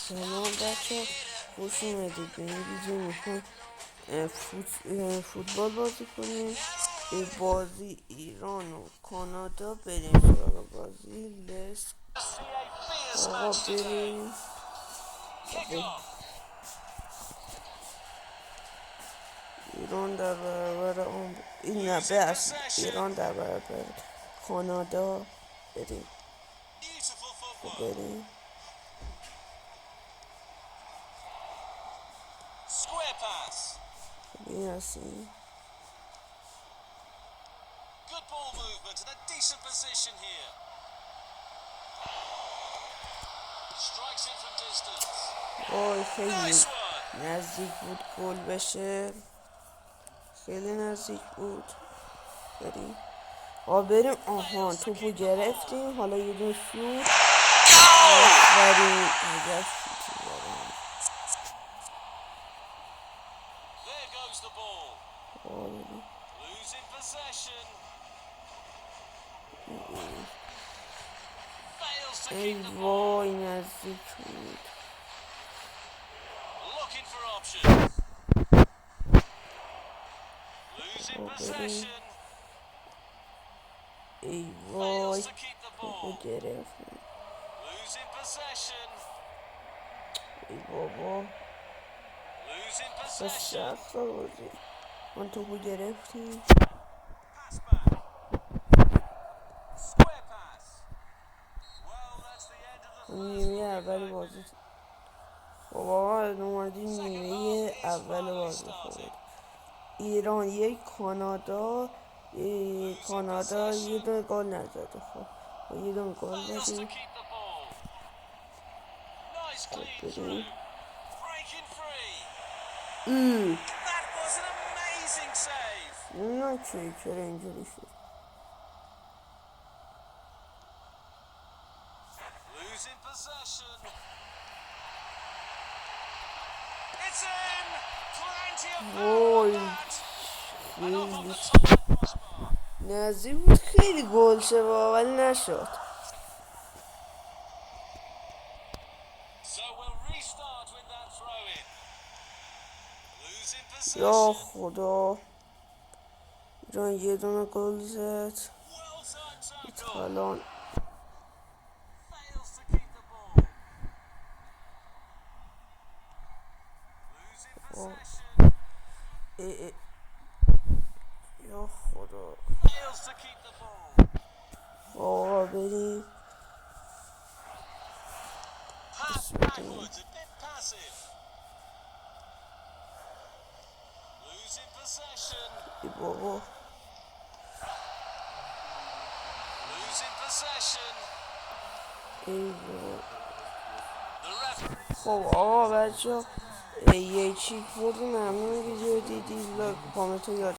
سلام بچه، خوش اومدید به این ویدیو. میخوایم فوتبال بازی کنیم. به بازی ایران و کانادا بریم سراغ بازی. لس آقا بریم. ایران در برابر این نبه ایران در برابر کانادا بریم. بریم Square pass. بیرسیم. Good ball movement and a decent position here. Strikes it from distance. وای خیلی Nice one. نزدیک بود گل بشه، خیلی نزدیک بود. بریم بریم. آها توپو گرفتیم. حالا یه دون شوت. آفرین. عجب شوتی زدم. There goes the ball. بریم. Losing possession. Fails to ای keep the ball. وای نزدیک بود. Looking for options. Losing بریم. possession. ای Fails وای to keep the توپو ball. گرفتیم. Losing possession. ای بابا Losing بس possession. سخت بازی. من توپو گرفتیم. Pass back. Square pass. Well, that's the end of the first نیمه اول 45 بازی. minutes. بابا اومدیم نیمه اول بازی خورد. ایران یک، کانادا کانادا یه دونه گل نزده. خب یه دونه گل Fails to زدیم. keep the ball. Nice خب clean بریم. through. Breaking free. ام That was an amazing save. نمیدونم چرا اینجوری شد. Losing possession. It's in. Plenty of power وای on that. And off of خیلی the top of the crossbar. نزدیک بود خیلی گل شه ولی نشد. So we'll restart with that throw in. Losing یا possession. خدا ایران یه دونه گل زد. Well timed tackle. الان Fails to keep the ball. Losing possession. یا خدا. Fails to keep the ball. آقا بریم. Pass backwards, a bit passive. Losing possession. ای بابا Losing possession. ای بابا. The referee خب آقا بچه یکی بود. ممنون ویدیو دیدید. کامنت رو